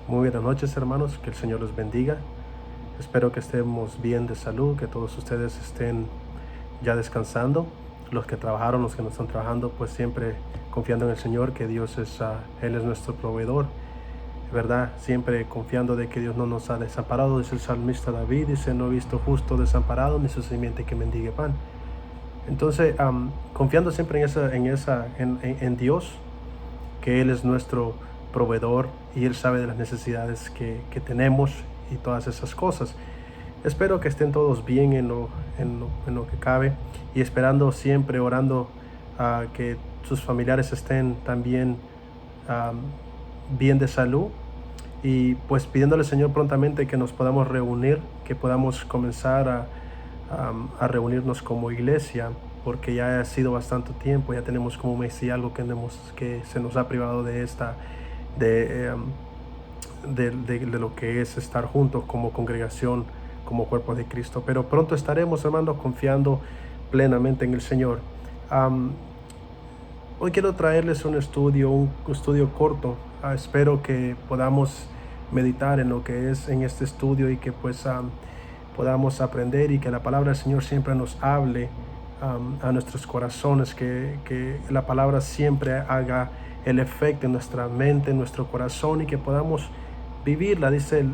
Muy buenas noches, hermanos, que el Señor los bendiga. Espero que estemos bien de salud, que todos ustedes estén ya descansando. Los que trabajaron, los que no están trabajando, pues siempre confiando en el Señor, que Dios Él es nuestro proveedor, ¿verdad? Siempre confiando de que Dios no nos ha desamparado. Dice el salmista David, dice: no he visto justo desamparado, ni su simiente que mendigue pan. Entonces, confiando siempre en Dios, que Él es nuestro proveedor y Él sabe de las necesidades que tenemos y todas esas cosas. Espero que estén todos bien en lo que cabe, y esperando siempre, orando que sus familiares estén también bien de salud, y pues pidiéndole al Señor prontamente que nos podamos reunir, que podamos comenzar a reunirnos como iglesia, porque ya ha sido bastante tiempo, ya tenemos como un mes y algo que se nos ha privado de, de lo que es estar juntos como congregación, como cuerpo de Cristo. Pero pronto estaremos, hermanos, confiando plenamente en el Señor. Hoy quiero traerles un estudio corto. Espero que podamos meditar en lo que es en este estudio, y que pues podamos aprender, y que la palabra del Señor siempre nos hable a nuestros corazones, que la palabra siempre haga el efecto en nuestra mente, en nuestro corazón, y que podamos vivirla. Dice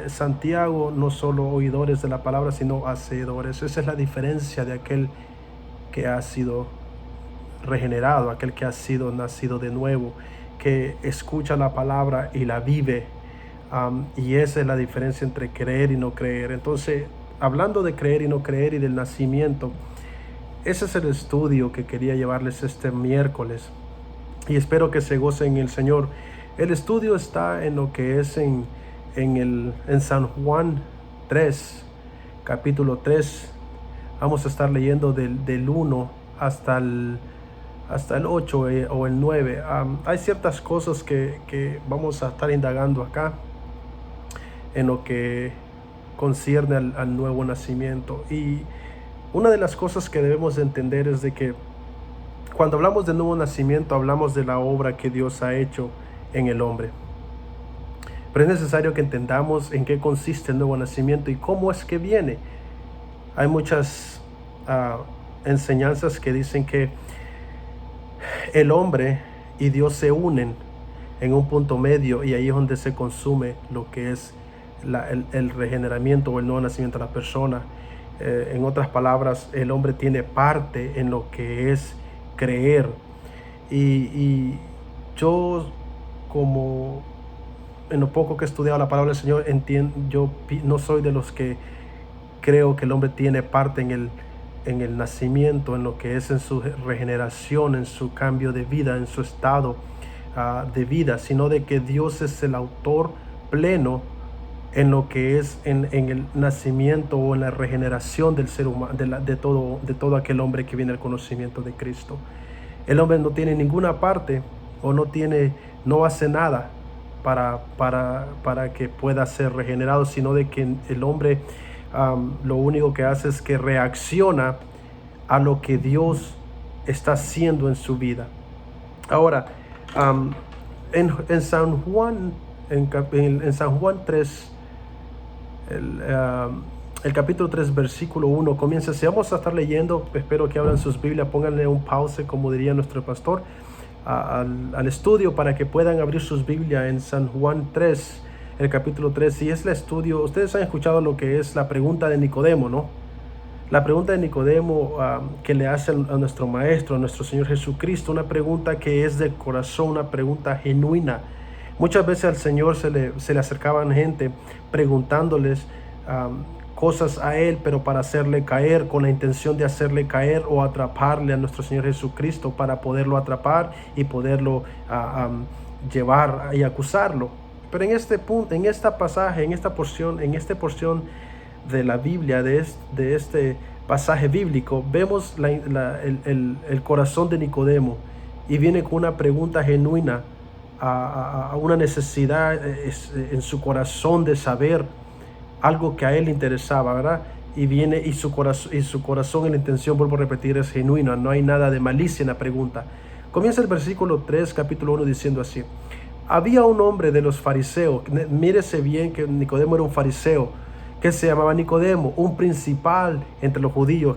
Santiago: no solo oidores de la palabra, sino hacedores. Esa es la diferencia de aquel que ha sido regenerado, aquel que ha sido nacido de nuevo, que escucha la palabra y la vive. Y esa es la diferencia entre creer y no creer. Entonces, hablando de creer y no creer y del nacimiento, ese es el estudio que quería llevarles este miércoles, y espero que se gocen en el Señor. El estudio está en lo que es en San Juan 3, capítulo 3. Vamos a estar leyendo del 1 hasta el 8 o el 9. Hay ciertas cosas que vamos a estar indagando acá en lo que concierne al nuevo nacimiento. Y una de las cosas que debemos de entender es de que cuando hablamos del nuevo nacimiento, hablamos de la obra que Dios ha hecho en el hombre. Pero es necesario que entendamos en qué consiste el nuevo nacimiento y cómo es que viene. Hay muchas enseñanzas que dicen que el hombre y Dios se unen en un punto medio, y ahí es donde se consume lo que es el regeneramiento o el nuevo nacimiento de la persona. En otras palabras, el hombre tiene parte en lo que es creer. Y yo, como en lo poco que he estudiado la palabra del Señor, yo no soy de los que creo que el hombre tiene parte en el nacimiento, en lo que es en su regeneración, en su cambio de vida, en su estado de vida, sino de que Dios es el autor pleno en lo que es en el nacimiento o en la regeneración del ser humano, de todo aquel hombre que viene al conocimiento de Cristo. El hombre no tiene ninguna parte, o no hace nada para que pueda ser regenerado, sino de que el hombre lo único que hace es que reacciona a lo que Dios está haciendo en su vida. Ahora, en San Juan, en San Juan 3, el capítulo 3, versículo 1 comienza. Si vamos a estar leyendo, espero que abran sus Biblias, pónganle un pause, como diría nuestro pastor, al estudio, para que puedan abrir sus Biblias en San Juan 3, el capítulo 3. Y es el estudio. Ustedes han escuchado lo que es la pregunta de Nicodemo, ¿no? La pregunta de Nicodemo que le hace a nuestro Maestro, a nuestro Señor Jesucristo, una pregunta que es del corazón, una pregunta genuina. Muchas veces al Señor se le acercaban gente preguntándoles cosas a Él, pero para hacerle caer, con la intención de hacerle caer o atraparle a nuestro Señor Jesucristo, para poderlo atrapar y poderlo llevar y acusarlo. Pero en este punto, en esta pasaje, en esta porción de la Biblia, de este pasaje bíblico, vemos el corazón de Nicodemo, y viene con una pregunta genuina, a una necesidad en su corazón de saber algo que a él le interesaba, ¿verdad? Y su corazón, en la intención, vuelvo a repetir, es genuina. No hay nada de malicia en la pregunta. Comienza el versículo 3, capítulo 1, diciendo así: Había un hombre de los fariseos, mírese bien que Nicodemo era un fariseo, que se llamaba Nicodemo, un principal entre los judíos.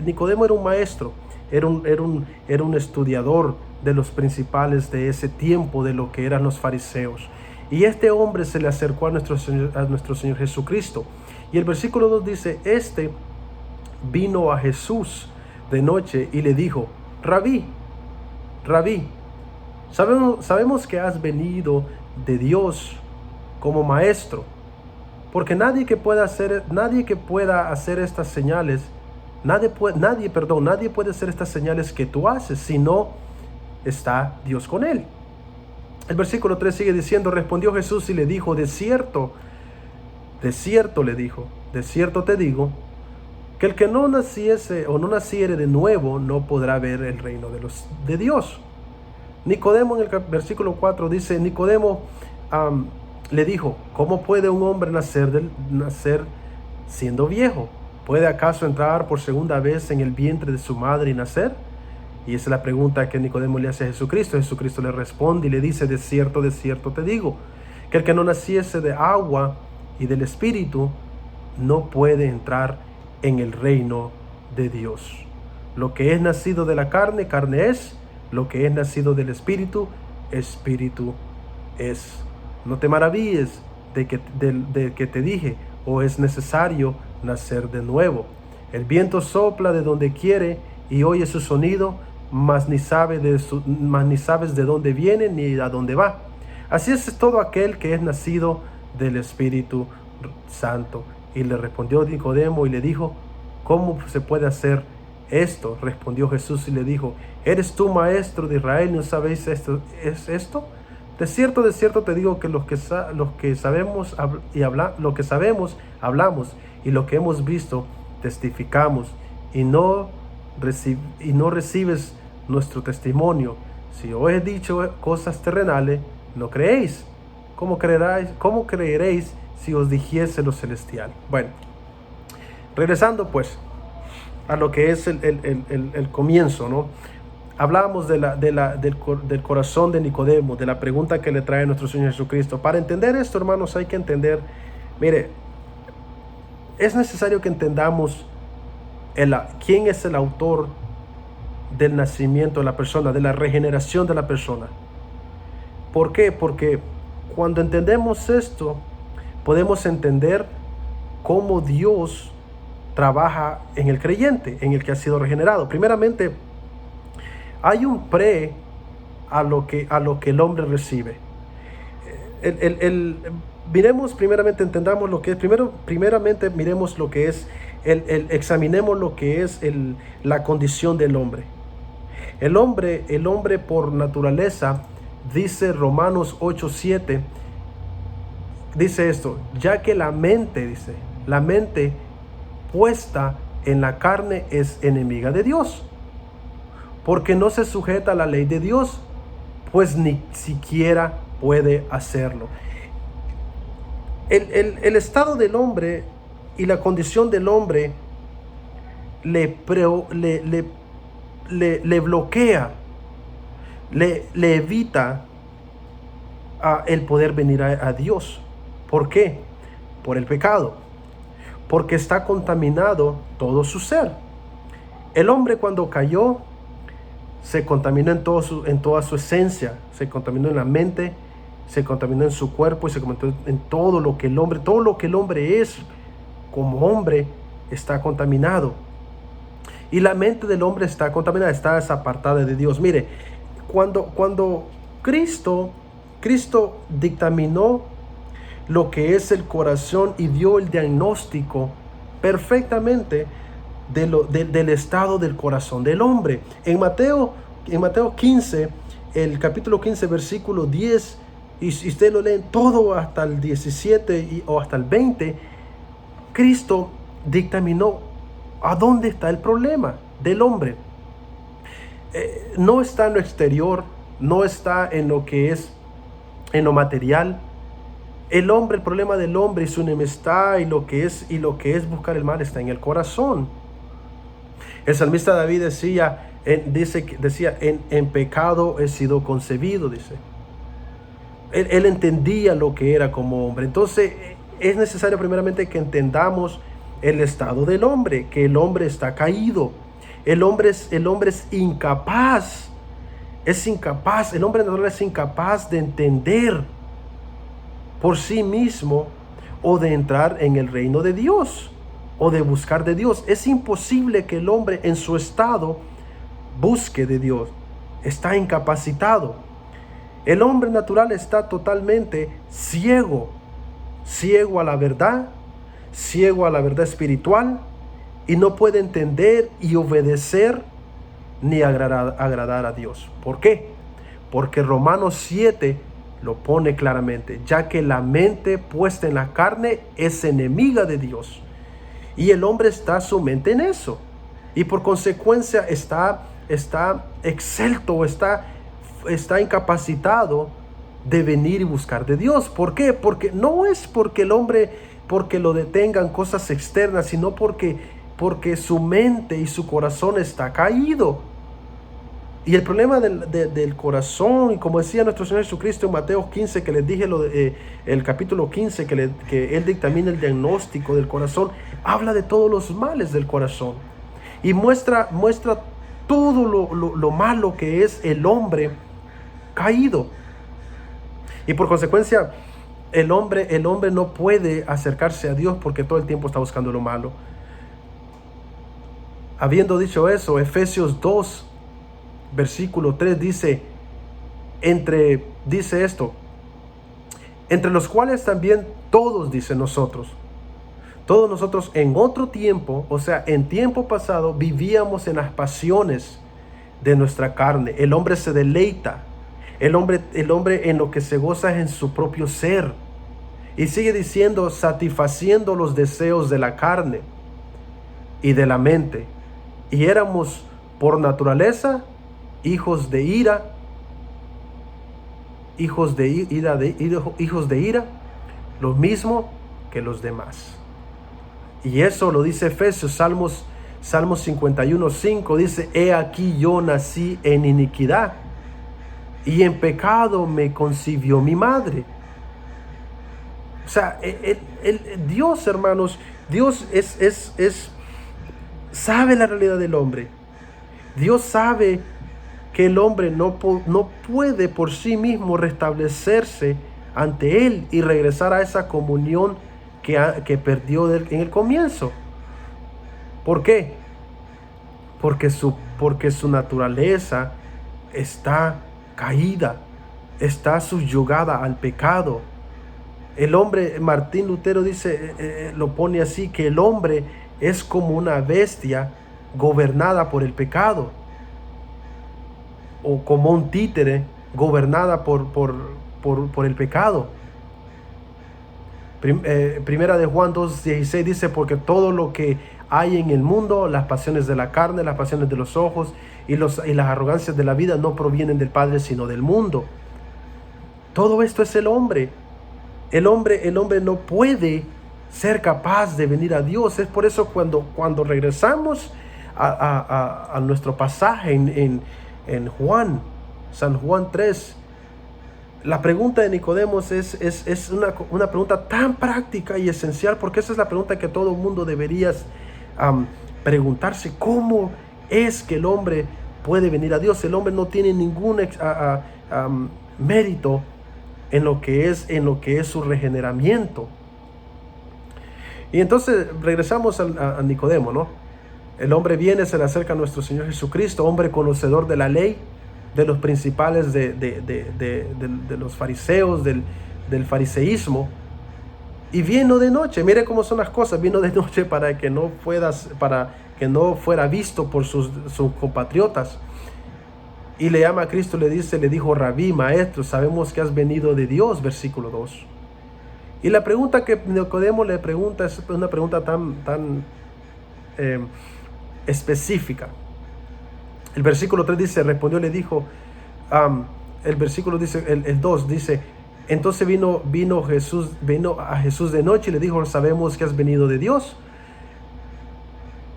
Nicodemo era un maestro, era un estudiador de los principales de ese tiempo, de lo que eran los fariseos. Y este hombre se le acercó a nuestro Señor Jesucristo. Y el versículo 2 dice, este vino a Jesús de noche y le dijo, Rabí, sabemos que has venido de Dios como maestro, porque nadie que pueda hacer estas señales, nadie puede hacer estas señales que tú haces, si no está Dios con él. El versículo 3 sigue diciendo, respondió Jesús y le dijo, de cierto le dijo, de cierto te digo, que el que no naciese o no naciere de nuevo no podrá ver el reino de Dios. Nicodemo, en el versículo 4 dice, Nicodemo le dijo, ¿cómo puede un hombre nacer siendo viejo? ¿Puede acaso entrar por segunda vez en el vientre de su madre y nacer? Y esa es la pregunta que Nicodemo le hace a Jesucristo. Jesucristo le responde y le dice, de cierto te digo, que el que no naciese de agua y del Espíritu no puede entrar en el reino de Dios. Lo que es nacido de la carne, carne es; lo que es nacido del Espíritu, Espíritu es. No te maravilles de que te dije, o es necesario nacer de nuevo. El viento sopla de donde quiere y oye su sonido, mas ni sabes de dónde viene ni a dónde va. Así es todo aquel que es nacido del Espíritu Santo. Y le respondió Nicodemo y le dijo, ¿cómo se puede hacer esto? Respondió Jesús y le dijo, ¿eres tú maestro de Israel y no sabéis esto? De cierto te digo que lo que sabemos hablamos, y lo que hemos visto testificamos, y no recibes nuestro testimonio. Si os he dicho cosas terrenales, no creéis. ¿Cómo creeréis si os dijese lo celestial? Bueno, regresando pues a lo que es el comienzo, ¿no? Hablábamos del corazón de Nicodemo, de la pregunta que le trae nuestro Señor Jesucristo. Para entender esto, hermanos, hay que entender, mire, es necesario que entendamos quién es el autor del nacimiento de la persona, de la regeneración de la persona. ¿Por qué? Porque cuando entendemos esto, podemos entender cómo Dios trabaja en el creyente, en el que ha sido regenerado. Primeramente, hay un a lo que el hombre recibe. Miremos primeramente, entendamos lo que es, primeramente miremos lo que es, examinemos lo que es la condición del hombre. El hombre por naturaleza, dice Romanos 8:7, dice esto, ya que la mente puesta en la carne es enemiga de Dios, porque no se sujeta a la ley de Dios, pues ni siquiera puede hacerlo. El estado del hombre y la condición del hombre le bloquea, le evita el poder venir a Dios. ¿Por qué? Por el pecado, porque está contaminado todo su ser. El hombre, cuando cayó, se contaminó en toda su esencia, se contaminó en la mente, se contaminó en su cuerpo y se contaminó en todo lo que el hombre es como hombre está contaminado. Y la mente del hombre está contaminada, está desapartada de Dios. Mire, cuando Cristo dictaminó lo que es el corazón y dio el diagnóstico perfectamente del estado del corazón del hombre. En Mateo 15, el capítulo 15, versículo 10, y usted lo lee todo hasta el 17 o hasta el 20, Cristo dictaminó a dónde está el problema del hombre. No está en lo exterior, no está en lo que es, en lo material. El problema del hombre y su enemistad y lo que es buscar el mal está en el corazón. El salmista David decía, en pecado he sido concebido, dice. Él entendía lo que era como hombre. Entonces es necesario primeramente que entendamos el estado del hombre, que el hombre está caído. El hombre es incapaz, el hombre natural es incapaz de entender por sí mismo o de entrar en el reino de Dios o de buscar de Dios. Es imposible que el hombre en su estado busque de Dios. Está incapacitado. El hombre natural está totalmente ciego a la verdad, ciego a la verdad espiritual, y no puede entender y obedecer ni agradar a Dios. ¿Por qué? Porque Romanos 7 lo pone claramente, ya que la mente puesta en la carne es enemiga de Dios. Y el hombre está su mente en eso. Y por consecuencia está excelto, está incapacitado de venir y buscar de Dios. ¿Por qué? Porque no es porque el hombre, porque lo detengan cosas externas, sino porque su mente y su corazón está caído. Y el problema del corazón, y como decía nuestro Señor Jesucristo en Mateo 15, que les dije el capítulo 15, que Él dictamina el diagnóstico del corazón, habla de todos los males del corazón. Y muestra todo lo malo que es el hombre caído. Y por consecuencia, el hombre no puede acercarse a Dios porque todo el tiempo está buscando lo malo. Habiendo dicho eso, Efesios 2, versículo 3 dice esto: entre los cuales también todos nosotros en otro tiempo, o sea, en tiempo pasado, vivíamos en las pasiones de nuestra carne. El hombre se deleita, el hombre en lo que se goza es en su propio ser. Y sigue diciendo, satisfaciendo los deseos de la carne y de la mente. Y éramos por naturaleza hijos de ira, lo mismo que los demás. Y eso lo dice Efesios, Salmos 51:5 dice: he aquí yo nací en iniquidad, y en pecado me concibió mi madre. O sea, Dios, hermanos, Dios sabe la realidad del hombre. Dios sabe que el hombre no puede por sí mismo restablecerse ante Él y regresar a esa comunión que perdió en el comienzo. ¿Por qué? Porque su naturaleza está caída, está subyugada al pecado. El hombre, Martín Lutero lo pone así, que el hombre es como una bestia gobernada por el pecado, o como un títere gobernada por el pecado. Primera de Juan 2:16 dice: porque todo lo que hay en el mundo, las pasiones de la carne, las pasiones de los ojos y las arrogancias de la vida, no provienen del Padre sino del mundo. Todo esto es el hombre. El hombre no puede ser capaz de venir a Dios. Es por eso cuando regresamos a nuestro pasaje en San Juan 3, la pregunta de Nicodemos es una pregunta tan práctica y esencial, porque esa es la pregunta que todo el mundo debería preguntarse: ¿cómo es que el hombre puede venir a Dios? El hombre no tiene ningún mérito en lo que es su regeneramiento. Y entonces regresamos a Nicodemo, ¿no? El hombre viene, se le acerca a nuestro Señor Jesucristo, hombre conocedor de la ley, de los principales de los fariseos, del fariseísmo, y vino de noche. Mire cómo son las cosas: vino de noche para que no fuera visto por sus compatriotas. Y le llama a Cristo, le dijo: Rabí, maestro, sabemos que has venido de Dios, versículo 2. Y la pregunta que Nicodemo le pregunta es una pregunta tan específica. El versículo 3 dice: respondió, le dijo, el versículo dice, el 2 dice: entonces vino a Jesús de noche y le dijo: sabemos que has venido de Dios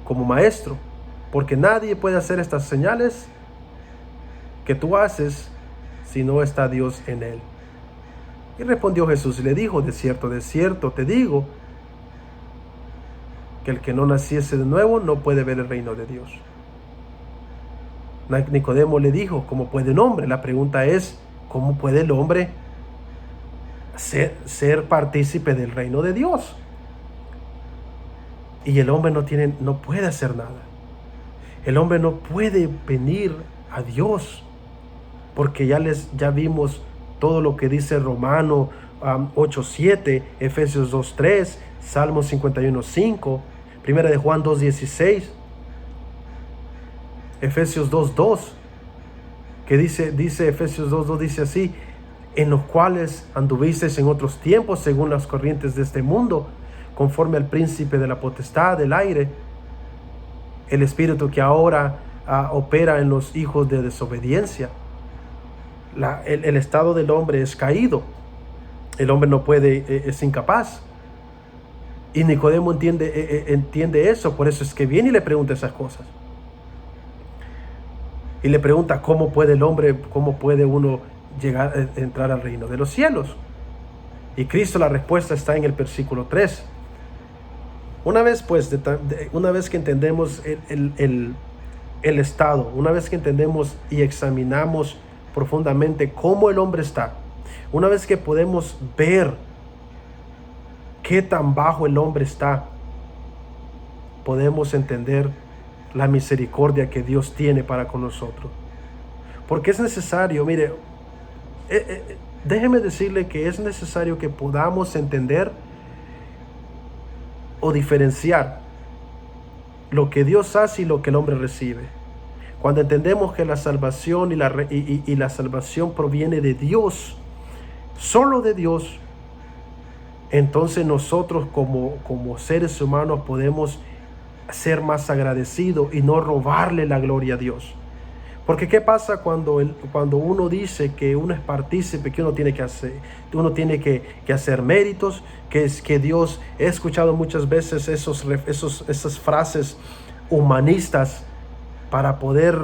como maestro, porque nadie puede hacer estas señales que tú haces si no está Dios en él. Y respondió Jesús y le dijo, de cierto te digo, que el que no naciese de nuevo no puede ver el reino de Dios. Nicodemo le dijo, ¿cómo puede un hombre? La pregunta es, ¿cómo puede el hombre ser partícipe del reino de Dios? Y el hombre no puede hacer nada. El hombre no puede venir a Dios, porque ya vimos todo lo que dice Romanos 8:7, Efesios 2:3, Salmos 51:5, Primera de Juan 2:16, Efesios 2:2, que dice Efesios 2:2, dice así, en los cuales anduvisteis en otros tiempos según las corrientes de este mundo, conforme al príncipe de la potestad del aire, el espíritu que ahora opera en los hijos de desobediencia. El estado del hombre es caído. El hombre no puede, es incapaz. Y Nicodemo entiende eso, por eso es que viene y le pregunta esas cosas. Y le pregunta cómo puede el hombre, cómo puede uno entrar al reino de los cielos. Y Cristo, la respuesta está en el versículo 3. Una vez que entendemos el estado, una vez que entendemos y examinamos profundamente cómo el hombre está, una vez que podemos ver qué tan bajo el hombre está, podemos entender la misericordia que Dios tiene para con nosotros. Porque es necesario, mire, déjeme decirle que es necesario que podamos entender o diferenciar lo que Dios hace y lo que el hombre recibe. Cuando entendemos que la salvación y la salvación proviene de Dios, solo de Dios, entonces nosotros como seres humanos podemos ser más agradecidos y no robarle la gloria a Dios. Porque ¿qué pasa cuando uno dice que uno es partícipe, que uno tiene que hacer méritos, que Dios? He escuchado muchas veces esas frases humanistas para poder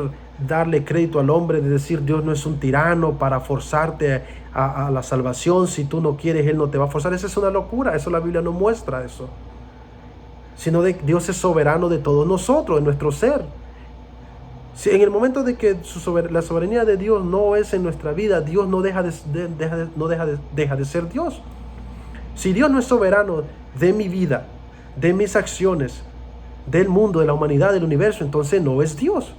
darle crédito al hombre, de decir Dios no es un tirano para forzarte a la salvación. Si tú no quieres, Él no te va a forzar. Esa es una locura, eso la Biblia no muestra eso. Sino Dios es soberano de todos nosotros, de nuestro ser. Si en el momento de que la soberanía de Dios no es en nuestra vida, Dios no deja de ser Dios. Si Dios no es soberano de mi vida, de mis acciones, del mundo, de la humanidad, del universo, entonces no es Dios.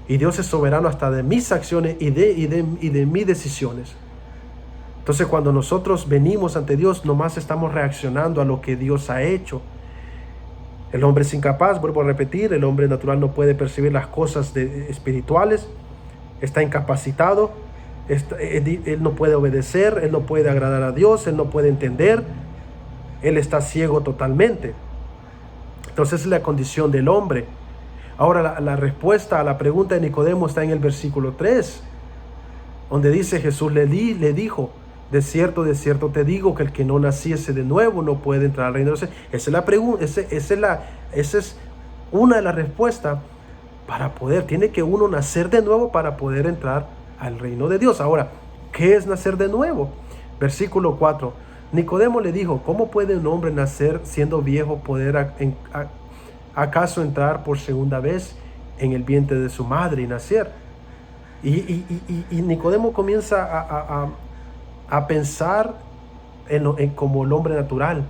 Y Dios es soberano hasta de mis acciones y de mis decisiones. Entonces cuando nosotros venimos ante Dios, nomás estamos reaccionando a lo que Dios ha hecho. El hombre es incapaz, vuelvo a repetir, el hombre natural no puede percibir las cosas espirituales, está incapacitado, él no puede obedecer, él no puede agradar a Dios, él no puede entender, él está ciego totalmente. Entonces es la condición del hombre. Ahora la respuesta a la pregunta de Nicodemo está en el versículo 3, donde dice Jesús le dijo, de cierto te digo que el que no naciese de nuevo no puede entrar al reino de Dios. Esa es la pregunta, esa es una de las respuestas para poder. Tiene que uno nacer de nuevo para poder entrar al reino de Dios. Ahora, ¿qué es nacer de nuevo? Versículo 4. Nicodemo le dijo, ¿cómo puede un hombre nacer siendo viejo, poder acaso entrar por segunda vez en el vientre de su madre y nacer? Y Nicodemo comienza a pensar como el hombre natural,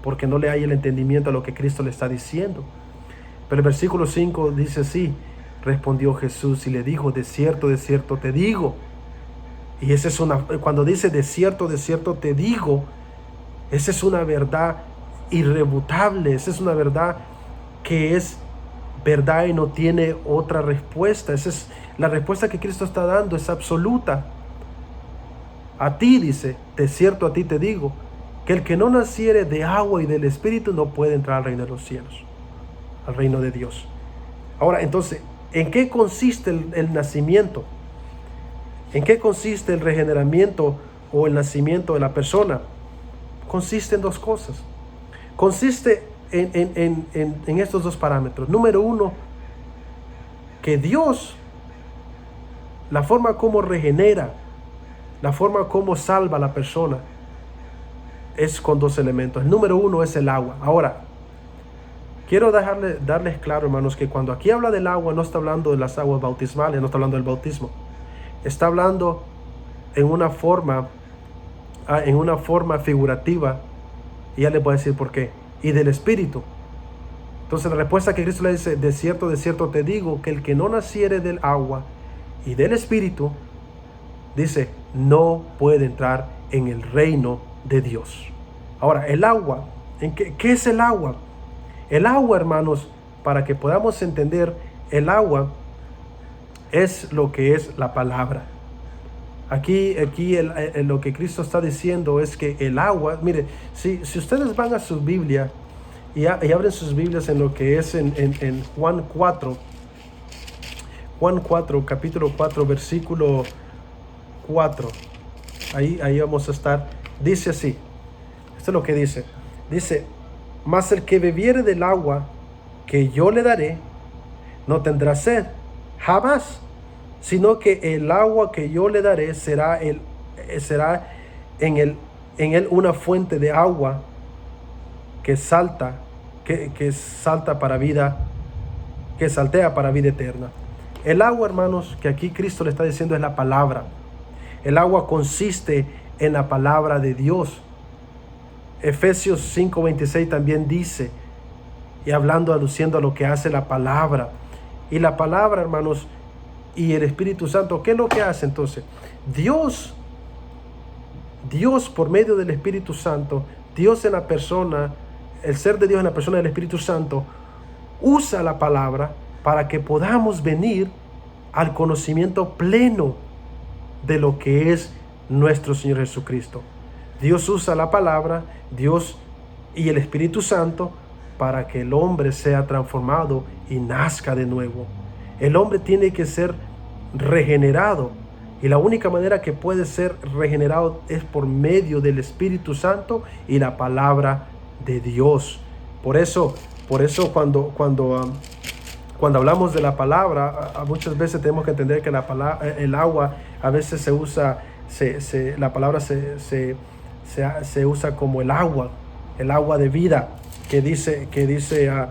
porque no le hay el entendimiento a lo que Cristo le está diciendo. Pero el versículo 5 dice así, respondió Jesús y le dijo, de cierto te digo. Y esa es cuando dice de cierto te digo, esa es una verdad irrebutable, esa es una verdad que es verdad y no tiene otra respuesta. Esa es la respuesta que Cristo está dando, es absoluta. A ti, dice, de cierto a ti te digo, que el que no naciere de agua y del Espíritu no puede entrar al reino de los cielos, al reino de Dios. Ahora, entonces, ¿en qué consiste el nacimiento? ¿En qué consiste el regeneramiento o el nacimiento de la persona? Consiste en dos cosas. Consiste en estos dos parámetros. Número uno, que Dios, la forma como regenera La forma como salva a la persona es con dos elementos. El número uno es el agua. Ahora, quiero darles claro, hermanos, que cuando aquí habla del agua, no está hablando de las aguas bautismales, no está hablando del bautismo. Está hablando en una forma figurativa, y ya les voy a decir por qué, y del Espíritu. Entonces la respuesta que Cristo le dice, de cierto te digo, que el que no naciere del agua y del Espíritu, dice, no puede entrar en el reino de Dios. Ahora, el agua, ¿qué es el agua? El agua, hermanos, para que podamos entender, el agua es lo que es la palabra. Aquí lo que Cristo está diciendo es que el agua, mire, si ustedes van a su Biblia y abren sus Biblias en lo que es en Juan 4, capítulo 4, versículo 4, ahí vamos a estar, dice así, esto es lo que dice, mas el que bebiere del agua que yo le daré, no tendrá sed, jamás, sino que el agua que yo le daré será en él una fuente de agua que saltea para vida eterna. El agua, hermanos, que aquí Cristo le está diciendo es la palabra. El agua consiste en la palabra de Dios. Efesios 5:26 también dice, y aluciendo a lo que hace la palabra. Y la palabra, hermanos, y el Espíritu Santo, ¿qué es lo que hace entonces? Dios por medio del Espíritu Santo, Dios en la persona, el ser de Dios en la persona del Espíritu Santo, usa la palabra para que podamos venir al conocimiento pleno de lo que es nuestro Señor Jesucristo. Dios usa la palabra, Dios y el Espíritu Santo, para que el hombre sea transformado y nazca de nuevo. El hombre tiene que ser regenerado, y la única manera que puede ser regenerado es por medio del Espíritu Santo y la palabra de Dios. Por eso cuando hablamos de la palabra, muchas veces tenemos que entender que el agua a veces se usa, la palabra se usa como el agua de vida que dice a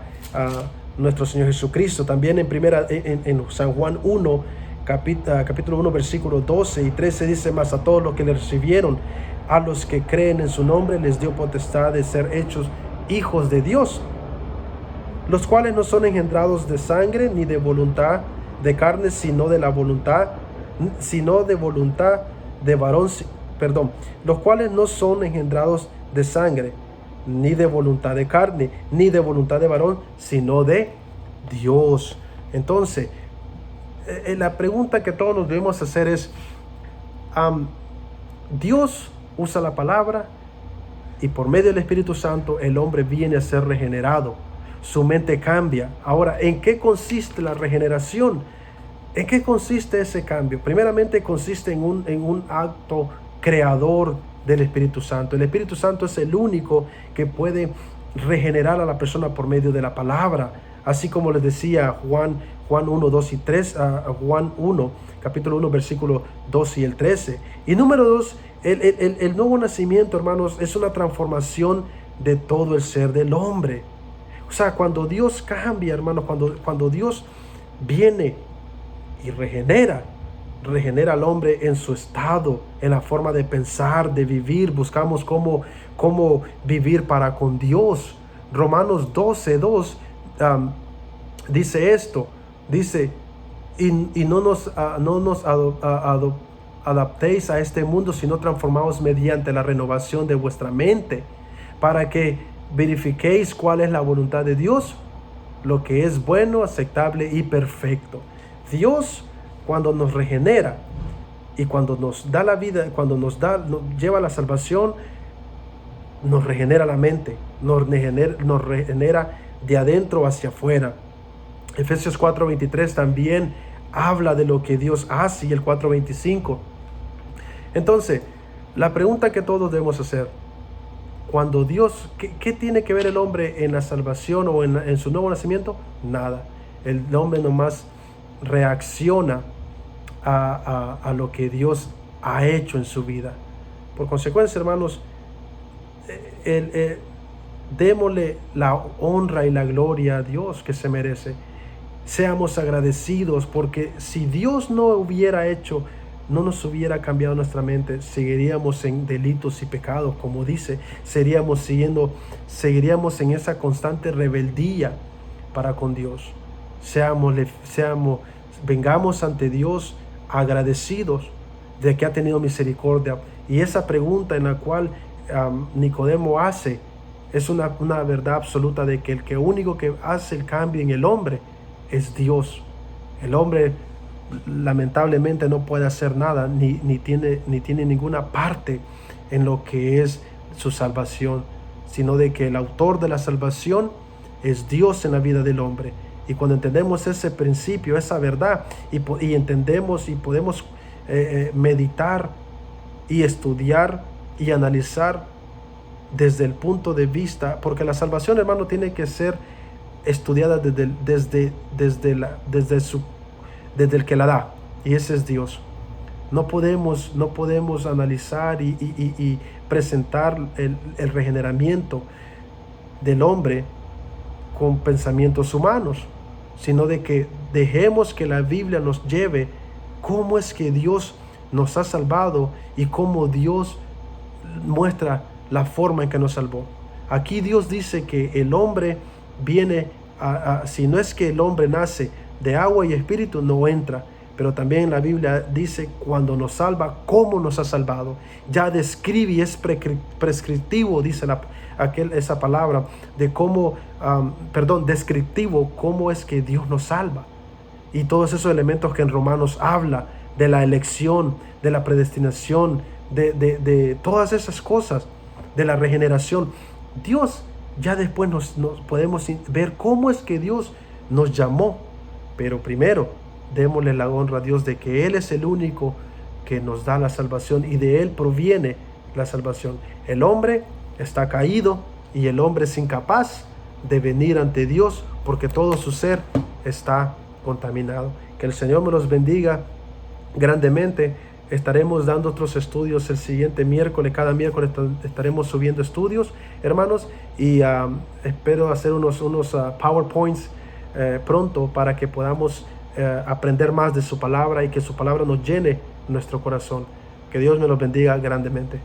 nuestro Señor Jesucristo. También en San Juan 1, capítulo 1, versículos 12 y 13 dice, mas a todos los que le recibieron, a los que creen en su nombre, les dio potestad de ser hechos hijos de Dios, los cuales no son engendrados de sangre ni de voluntad de carne, sino de voluntad de varón, los cuales no son engendrados de sangre, ni de voluntad de carne, ni de voluntad de varón, sino de Dios. Entonces, la pregunta que todos nos debemos hacer es, Dios usa la palabra, y por medio del Espíritu Santo el hombre viene a ser regenerado. Su mente cambia. Ahora, ¿en qué consiste la regeneración? ¿En qué consiste ese cambio? Primeramente consiste en un acto creador del Espíritu Santo. El Espíritu Santo es el único que puede regenerar a la persona por medio de la palabra. Así como les decía Juan 1, 2 y 3, Juan 1, capítulo 1, versículo 2 y el 13. Y número 2, el nuevo nacimiento, hermanos, es una transformación de todo el ser del hombre. O sea, cuando Dios cambia, hermanos, cuando Dios viene y regenera al hombre en su estado, en la forma de pensar, de vivir, buscamos cómo vivir para con Dios. Romanos 12:2 dice esto, dice, y no nos adaptéis a este mundo, sino transformaos mediante la renovación de vuestra mente, para que verifiquéis cuál es la voluntad de Dios, lo que es bueno, aceptable y perfecto. Dios, cuando nos regenera y cuando nos da la vida, nos lleva a la salvación, nos regenera la mente, nos regenera de adentro hacia afuera. Efesios 4:23 también habla de lo que Dios hace, y el 4:25. Entonces, la pregunta que todos debemos hacer, cuando Dios, ¿qué tiene que ver el hombre en la salvación o en su nuevo nacimiento? Nada. El hombre nomás reacciona a lo que Dios ha hecho en su vida. Por consecuencia, hermanos, démosle la honra y la gloria a Dios que se merece. Seamos agradecidos, porque si Dios no hubiera hecho, no nos hubiera cambiado nuestra mente, seguiríamos en delitos y pecados, como dice, seguiríamos en esa constante rebeldía para con Dios. Vengamos ante Dios agradecidos de que ha tenido misericordia. Y esa pregunta en la cual Nicodemo hace, es una verdad absoluta de que el único que hace el cambio en el hombre es Dios. El hombre lamentablemente no puede hacer nada, ni tiene ninguna parte en lo que es su salvación, sino de que el autor de la salvación es Dios en la vida del hombre. Y cuando entendemos ese principio, esa verdad, y entendemos y podemos meditar y estudiar y analizar desde el punto de vista, porque la salvación, hermano, tiene que ser estudiada desde el que la da, y ese es Dios. No podemos analizar y presentar el regeneramiento del hombre con pensamientos humanos, sino de que dejemos que la Biblia nos lleve cómo es que Dios nos ha salvado y cómo Dios muestra la forma en que nos salvó. Aquí Dios dice que el hombre viene si no es que el hombre nace de agua y espíritu, no entra. Pero también la Biblia dice cuando nos salva, cómo nos ha salvado. Ya describe y es prescriptivo, dice esa palabra, de cómo, descriptivo, cómo es que Dios nos salva. Y todos esos elementos que en Romanos habla de la elección, de la predestinación, de todas esas cosas, de la regeneración. Dios, ya después nos podemos ver cómo es que Dios nos llamó. Pero primero, démosle la honra a Dios de que Él es el único que nos da la salvación y de Él proviene la salvación. El hombre está caído y el hombre es incapaz de venir ante Dios porque todo su ser está contaminado. Que el Señor me los bendiga grandemente. Estaremos dando otros estudios el siguiente miércoles. Cada miércoles estaremos subiendo estudios, hermanos, y espero hacer unos PowerPoints pronto para que podamos aprender más de su palabra y que su palabra nos llene nuestro corazón. Que Dios me los bendiga grandemente.